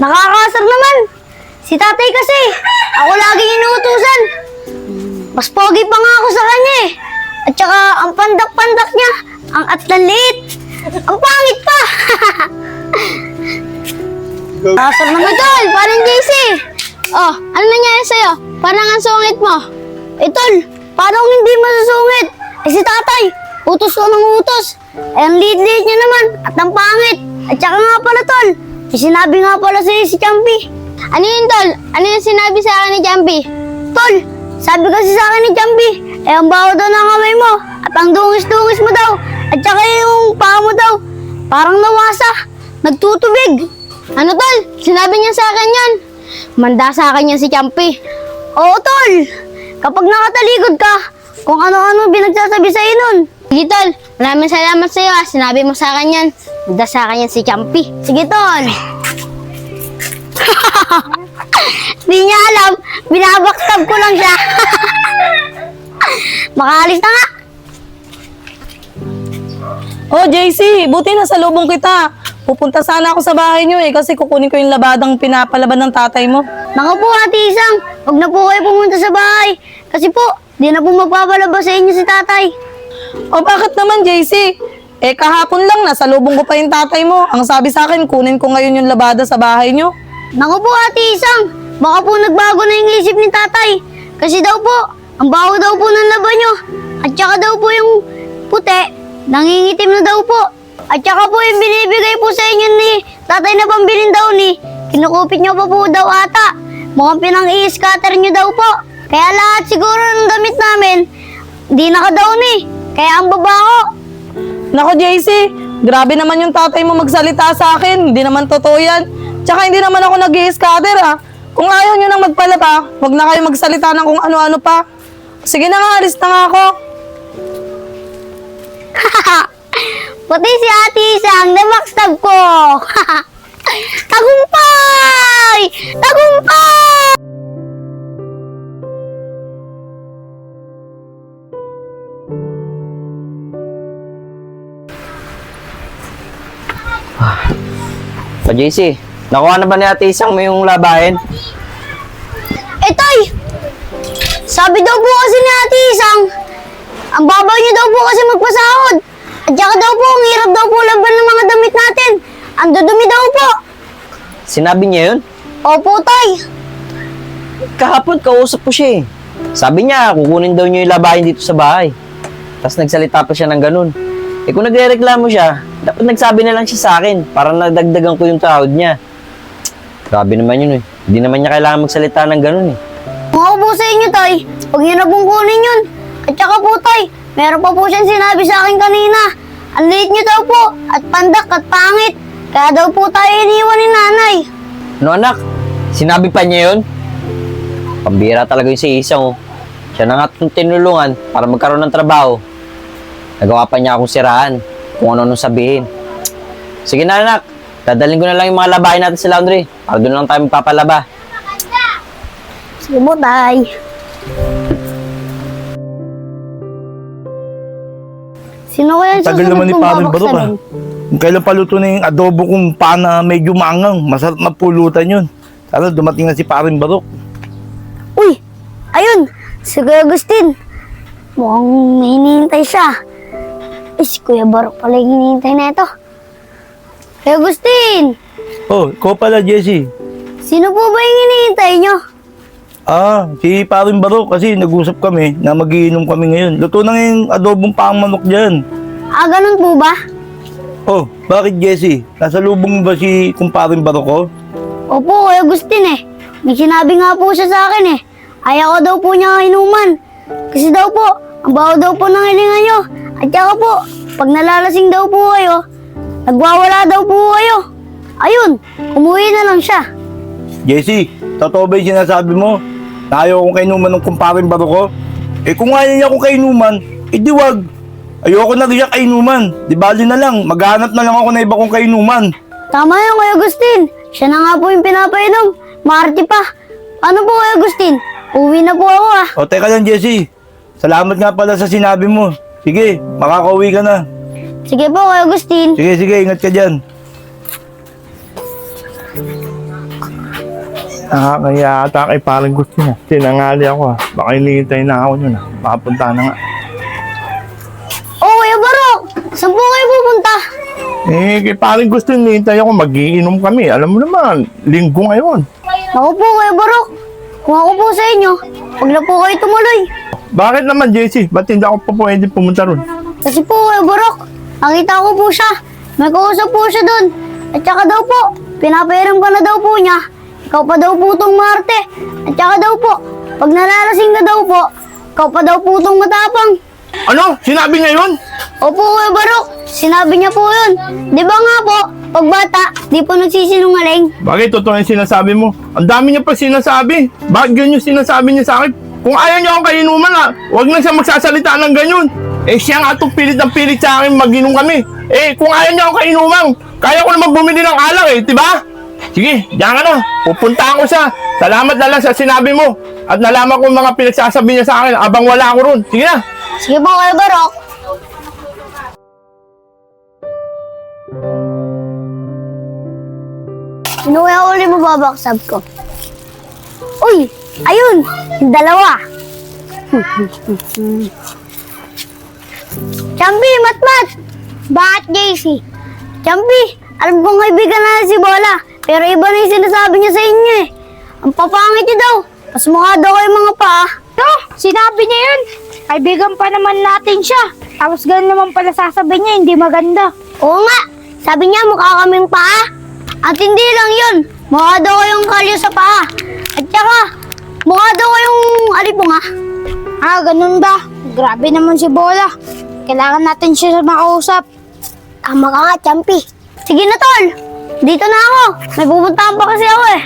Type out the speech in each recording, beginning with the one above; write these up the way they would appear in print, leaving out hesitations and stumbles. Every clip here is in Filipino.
Nakakasar naman. Si tatay kasi, ako laging inuutusan. Mas pogi pa nga ako sa kanya eh. At saka, ang pandak-pandak niya, ang atlalit. Ang pangit pa. Nakakasar naman. Tol, parang JC. Oh, ano nangyari sa'yo? Parang ang sungit mo. Tol, paano kung hindi masusungit? Si tatay, utos ko ng utos. Ang liit-liit niya naman at ang pangit. At saka nga pala, tol, sinabi nga pala sa'yo si Champi. Ano yun, Tol? Ano yung sinabi sa akin ni Jumpy? Tol, sabi kasi sa akin ni Champi, ang baho daw ng kamay mo at ang dungis-dungis mo daw. At saka yung paa mo daw, parang nawasa, nagtutubig. Ano, Tol? Sinabi niya sa akin yan. Manda sa akin yan si Jumpy. Oo, tol, kapag nakatalikod ka, kung ano-ano binagsasabi sa'yo nun. Sige, Tol. Maraming salamat sa'yo ah. Sinabi mo sa akin yan. Manda sa akin yan si Jumpy. Sige, tol. Di niya alam, binabakstab ko lang siya. Makaalis na nga. Oh, JC, buti na sa lubong kita. Pupunta sana ako sa bahay niyo eh kasi kukunin ko yung labadang pinapalaban ng tatay mo. Naku po, Ate Isang, huwag na po kayo pumunta sa bahay. Kasi po, di na po magpapalabas sa inyo si tatay. Oh, bakit naman, JC? Eh, kahapon lang, nasa lubong ko pa yung tatay mo. Ang sabi sa akin, kunin ko ngayon yung labada sa bahay niyo. Naku po, Ate Isang, baka po nagbago na yung isip ni tatay. Kasi daw po, ang baho daw po ng laban nyo. At saka daw po yung puti, nangingitim na daw po. At saka po yung binibigay po sa inyo ni tatay na pambilin daw ni, kinukupit nyo pa po daw ata. Mukhang pinang-i-scatter nyo daw po. Kaya lahat siguro ng damit namin, di nakadaon eh. Kaya ang babaho. Nako, JC, grabe naman yung tatay mo magsalita sa akin. Hindi naman totoo yan. Tsaka hindi naman ako nag-i-scatter ah. Kung ayaw nyo nang magpalaba, wag na kayo magsalita ng kung ano-ano pa. Sige na nga, alis na nga ako. Pati si Ate Isang, nabackstab ko. Tagumpay! Tagumpay! JC, nakuha na ba ni Ate Isang mo yung labahin? Tay! Sabi daw po kasi ni Ate Isang, ang babaw niyo daw po kasi magpasahod. At saka daw po, ang hirap daw po laban ng mga damit natin. Ang dudumi daw po. Sinabi niya yun? Opo, Tay. Kahapon, kausap ko siya eh. Sabi niya, kukunin daw niyo yung labahin dito sa bahay. Tapos nagsalita pa siya ng ganun. Eh kung nagre-reklamo siya, dapat nagsabi na lang siya sa akin para nadagdagan ko yung sahod niya. Grabe naman yun eh. Hindi naman niya kailangan magsalita ng ganun eh. Mga po sa inyo, Tay. Huwag niyo na pong kunin yun. At saka po, Tay, meron pa po siyang sinabi sa akin kanina. Ang liit niyo daw po, at pandak at pangit. Kaya daw po tayo iniwan ni nanay. Ano anak? Sinabi pa niya yun? Pambira talaga yung si Isang oh. Siya na nga itong tinulungan para magkaroon ng trabaho. Nagawa pa niya akong siraan kung ano-ano sabihin. Sige na anak, dadalhin ko na lang yung mga labahin natin sa laundry para doon lang tayo magpapalaba. Sige po, Tay. Sino kaya yung Tagal naman ni kong Paring Barok babaksarin? Kung kailan paluto na yung adobo kong pana medyo maangang, masarap na pulutan yun. Sana dumating na si Paring Barok. Uy! Ayun! Si Kuya Agustin. Mukhang hinihintay siya. Si Kuya Barok pala yung hinihintay na ito. Kuya Agustin! Oh, ikaw pala, Jesse. Sino po ba yung hinihintay nyo? Si Paring Barok kasi nag-usap kami na magiinom kami ngayon. Luto na yung adobong pang manok dyan. Ganun po ba? Oh, bakit Jesse? Nasa lubong ba si Paring Barok ko? Opo, Kuya Agustin eh. May sinabi nga po siya sa akin eh. Ayaw ko daw po niya inuman. Kasi daw po, ang baho daw po ng hilinga nyo. At saka po, pag nalalasing daw po kayo, nagwawala daw po kayo. Ayun, umuwi na lang siya. Jesse, totoo ba yung sinasabi mo? Na ayaw kong kainuman ng Paring Barok ko? Eh kung ayaw niya akong kainuman, di wag. Ayoko na rin siya kainuman. Di bali na lang, maghanap na lang ako na iba kong kainuman. Tama yun, Kuya Agustin. Siya na nga po yung pinapainom. Maarte pa. Ano po, Kuya Agustin? Uwi na po ako ah. O teka lang Jesse, salamat nga pala sa sinabi mo. Sige, makakauwi ka na. Sige po, Kuya Agustin. Sige, ingat ka dyan. Nakakaya ata kay parang gusto niya. Tinangali ako Baka hinihintay na ako yun Makapunta na nga. Oh, Kuya Barok! Saan po kayo pupunta? Kay parang gusto hinihintay ako. Magiinom kami. Alam mo naman, linggo ngayon. Naku po, Kuya Barok. Kung ako po sa inyo, huwag na po kayo tumuloy. Bakit naman, JC? Ba't hindi ako pa pwede pumunta ron? Kasi po, Kuya Barok, nakita ko po siya. May kausap po siya doon. At saka daw po, pinapairam ka na daw po niya. Ikaw pa daw po tong Marte. At saka daw po, pag nalalasing ka daw po, ikaw pa daw po tong matapang. Ano? Sinabi niya yun? Opo, Kuya Barok, sinabi niya po yun. Di ba nga po, pag bata, di po nagsisinungaling. Bakit totoo yung sinasabi mo? Ang dami niya pa sinasabi. Bakit ganyan yung sinasabi niya sa akin? Kung ayaw niya akong kainuman huwag na siya magsasalita ng ganyan. Siya nga itong pilit ng pilit sa akin mag-inom kami. Kung ayaw niya akong kainuman, kaya ko naman bumili ng alak diba? Sige, diyan ka na. Pupunta ako siya. Salamat na lang sa sinabi mo. At nalaman ko yung mga pinagsasabi niya sa akin abang wala ako ron. Sige na. Sige po, Kuya Barok. Sino kaya uli mababaksab ko? Uy! Ayun! Yung dalawa! Champi! Matmat! Bakit, JC? Champi! Alam kong kaibigan na si Bola, pero iba na yung sinasabi niya sa inyo eh. Ang papangit niya daw. Mas mukha daw kayo mga paa. No, sinabi niya yun. Kaibigan pa naman natin siya. Tapos ganun naman pala sasabihin niya, hindi maganda. Oo nga! Sabi niya mukha kaming paa. At hindi lang yun. Mukha daw kayong kalyo sa paa. At saka, mukha daw kayong alipunga. Ganun ba? Grabe naman si Bola. Kailangan natin siya makausap. Tama ka nga, Champi. Sige na, Tol. Dito na ako. May pupuntahan pa kasi ako eh.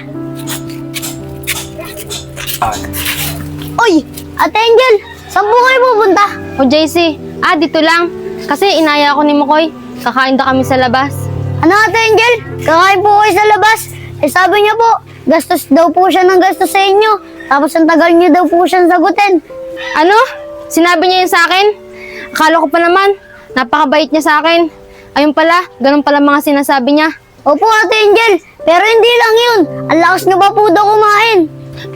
Uy! Ate Angel! Saan po kayo pupunta? O JC, dito lang. Kasi inaya ako ni Mukoy. Kakain daw kami sa labas. Ano, Ate Angel? Kakain po kayo sa labas. Sabi niya po, gastos daw po siya ng gastos sa inyo. Tapos ang tagal niyo daw po siyang sagutin. Ano? Sinabi niya yun sa akin? Akala ko pa naman, napakabait niya sa akin. Ayun pala, ganun pala mga sinasabi niya. Opo, Ate Angel. Pero hindi lang yun. Ang lakas niyo pa po daw kumain.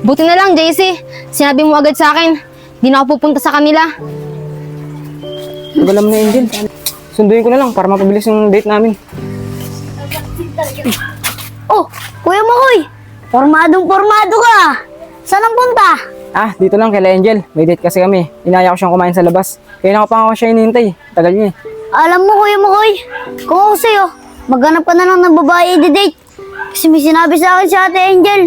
Buti na lang, JC. Sinabi mo agad sa akin. Di na ako pupunta sa kanila. Alam na Angel. Sunduin ko na lang para mapabilis yung date namin. Oh, Kuya Makoy. Pormadong-pormado ka. Saan ang punta? Dito lang kay Angel. May date kasi kami. Inaya ko siyang kumain sa labas. Kaya na pa ako siya hinihintay. Tagal niya eh. Alam mo, Kuya Makoy, kung ako sa'yo, maghanap ka na lang ng babae i-date. Kasi may sinabi sa akin si Ate Angel.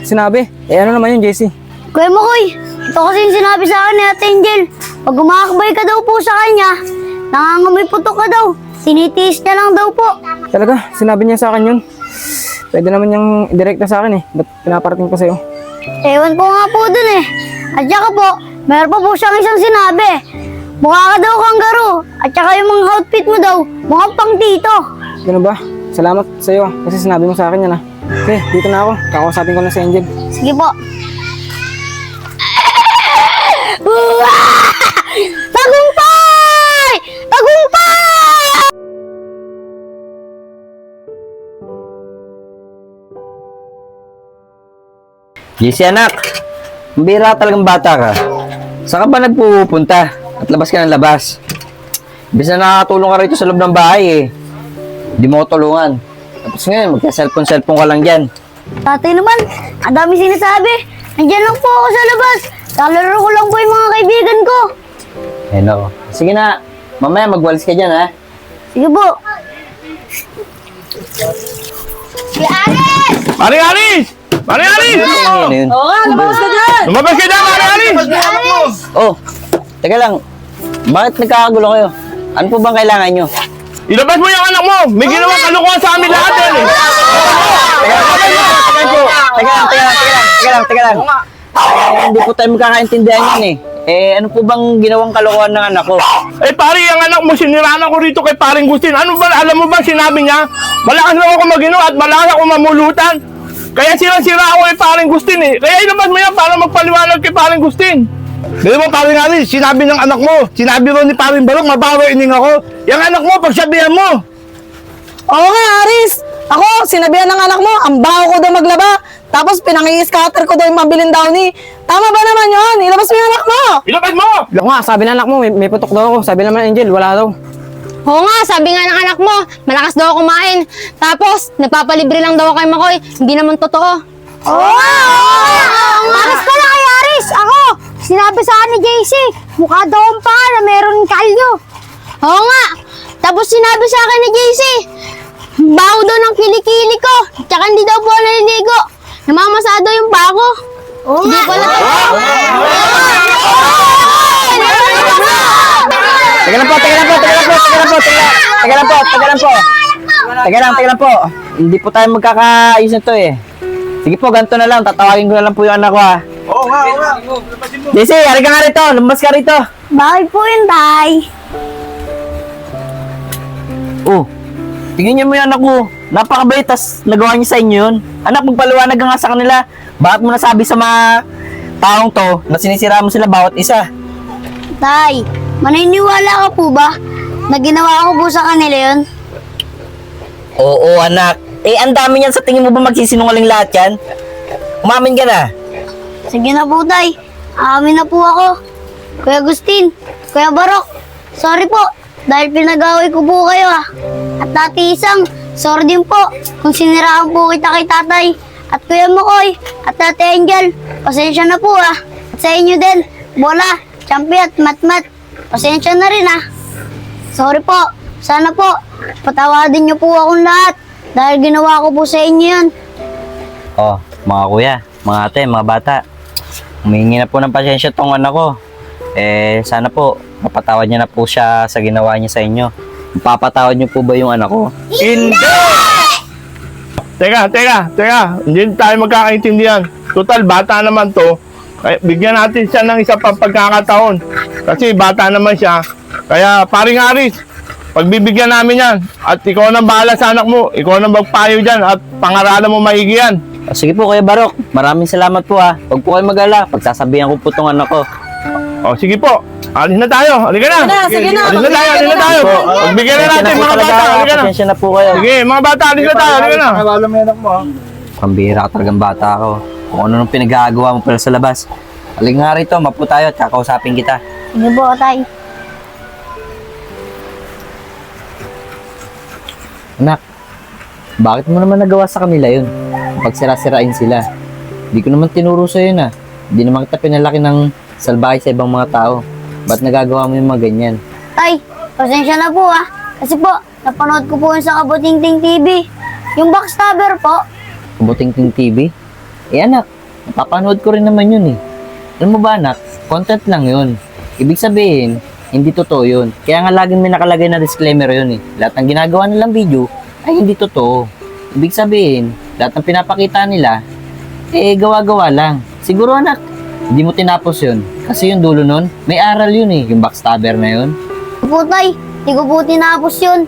Sinabi? Ano naman yun, JC? Kuya Makoy, ito kasi yung sinabi sa akin ni Ate Angel. Pag umakakbay ka daw po sa kanya, nangangamoy putok ka daw. Tinitiis niya lang daw po. Talaga? Sinabi niya sa akin yun? Pwede naman niyang direkta sa akin eh. Ba't pinaparating ko sa'yo? Ewan ko nga po dun eh. At saka po, mayroon pa po siyang isang sinabi. Mukha ka daw kanggaro. At saka yung mga outfit mo daw, mukhang pang tito. Ganun ba? Salamat sa'yo kasi sinabi mo sa akin yan Okay, dito na ako. Kakausapin ko na si Angel. Sige po. Tagumpay! Tagumpay! JC anak, bira talagang bata ka. Saan ka ba nagpupunta? At labas ka ng labas. Imbis na nakakatulong ka rito sa loob ng bahay Hindi mo ko tulungan. Tapos ngayon, magka-cellphone ka lang dyan. Tatay naman, ang dami sinasabi. Nandiyan lang po ako sa labas. Kalaro ko lang po yung mga kaibigan ko. Hello. Sige na, mamaya magwalis ka dyan Sige po. Paring Aris! Paring Aris! Ano yun? Lumabas ka dyan! Lumabas ka dyan, Paring Aris! Oh, teka lang. Bakit nagkakagulo kayo? Ano po bang kailangan nyo? Ilabas mo yung anak mo! May ginawa kalukuhan sa amin lahat yan Teka lang. Hindi po tayo magkakaintindihan yan ano po bang ginawang kalokohan ng anak ko? Pare, ang anak mo, siniraan ako rito kay paring Gustin. Ano ba, alam mo ba sinabi niya? Malakas lang ako mag-ino at malakas ako mamulutan. Kaya sira ako kay paring Gustin Kaya ilabas mo yan para magpaliwanag kay paring Gustin. Di ba, paring Aris, sinabi ng anak mo, sinabi rin ni paring Barok, mabawa ining ako. Yung anak mo, pagsabihan mo. Oo nga, Aris. Ako, sinabihan ng anak mo, ang baho ko daw maglaba. Tapos pinangi-scatter ko daw yung pambilin downy. Tama ba naman yun? Ilabas mo yung anak mo! Ilabas mo! Oo nga, sabi ng anak mo, may putok daw ako. Sabi naman Angel, wala daw. Oo nga, sabi nga ng anak mo, malakas daw ako kumain. Tapos, nagpapalibre lang daw ako kay Makoy. Hindi naman totoo. Aris pala kay Aris! Ako! Sinabi sa akin ni JC, mukha daw ang paa na meron kalyo. Oo nga. Tapos sinabi sa akin ni JC, baho daw ng kilikili ko. Tsaka hindi daw po ako naliligo. Namamasado yung bago. Oo nga! Teka lang po. Hindi po tayo magkakaayos na to eh. Sige po, ganito na lang. Tatawagin ko na lang po yung anak ko ha. Oo nga. JC, halika nga rito. Lumbas ka rito. Bakit po yun, tay? Oh, tingnan niyo mo yung anak ko. Napakabait, tas nagawa niya sa inyo yun. Anak, magpaliwanag ka nga sa kanila. Bakit mo nasabi sa mga taong to na sinisira mo sila bawat isa? Tay, maniniwala ka po ba na ginawa ko po sa kanila yun? Oo, anak. Eh, ang dami niyan. Sa tingin mo ba magsisinungaling lahat yan? Umamin ka na. Sige na po, tay. Aamin na po ako. Kuya Agustin, Kuya Barok, sorry po dahil pinag-away ko po kayo At Tati Isang, sorry din po kung siniraan po kita kay tatay. At Kuya Makoy, at Tati Angel, pasensya na po At sa inyo din, Bola, Champi at Matmat, pasensya na rin Sorry po, sana po, patawadin niyo po akong lahat dahil ginawa ko po sa inyo yun. Oh, mga kuya, mga ate, mga bata. Humingi na po ng pasensya tong anak ko. Eh, sana po, mapatawad niya na po siya sa ginawa niya sa inyo. Papatawad niyo po ba yung anak ko? Hindi! Teka. Hindi tayo magkakaintindihan. Total, bata naman to. Kaya bigyan natin siya ng isa pang pagkakataon. Kasi bata naman siya. Kaya, paring Aris, pagbibigyan namin yan. At ikaw nang bahala sa anak mo. Ikaw nang magpayo dyan. At pangaralan mo maigi yan. Oh, sige po, Kuya Barok. Maraming salamat po ha. Huwag po kayo mag-ala. Pagsasabihan ko po tong anak ko. O, sige po. Alis na tayo. Halika na. Sige na. Alis na tayo. Pagbigyan na natin, mga bata. Halika na. Pasensya na po kayo. Sige, mga bata, alis na tayo. Halika na. Pambihira ka talagang bata ako. Kung ano nung pinagagawa mo pala sa labas. Halika nga rito, mapo tayo at kakausapin kita. Sige po, tay. Anak, bakit mo naman nagawa sa kanila yun? Pagsira-sirain sila. Hindi ko naman tinuro sa'yo na. Hindi naman kita pinalaki ng salbahe sa ibang mga tao. Ba't nagagawa mo yung mga ganyan? Tay, pasensya na po Kasi po, napanood ko po yun sa Kabutingting TV. Yung backstabber po. Kabutingting TV? Eh anak, napapanood ko rin naman yun eh. Alam mo ba anak, content lang yun. Ibig sabihin, hindi totoo yun. Kaya nga laging may nakalagay na disclaimer yun eh. Lahat ng ginagawa nilang video ay hindi totoo. Ibig sabihin, lahat ng pinapakita nila, eh gawa-gawa lang. Siguro anak, hindi mo tinapos yun. Kasi yung dulo nun, may aral yun eh, yung backstabber na yun. Po, tay, di ko po tinapos yun.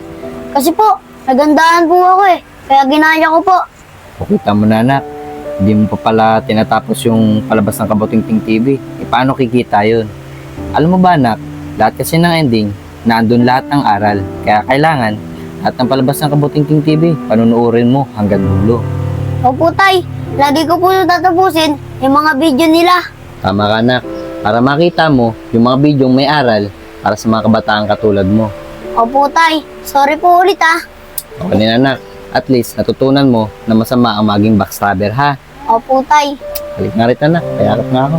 Kasi po, nagandahan po ako Kaya ginaya ko po. O kita mo na anak, hindi mo pa pala tinatapos yung palabas ng Kabutingting TV. E paano kikita yun? Alam mo ba anak, lahat kasi ng ending, nandun lahat ng aral. Kaya kailangan, lahat ng palabas ng Kabutingting TV, panunuorin mo hanggang dulo. Opo, tay, lagi ko po tatapusin yung mga video nila. Tama ka anak, para makita mo yung mga bidyong may aral para sa mga kabataan katulad mo. Opo, tay, sorry po ulit O kanina anak, at least natutunan mo na masama ang maging backstabber ha. Opo, tay. Halik nga rin anak, kaya nga ako.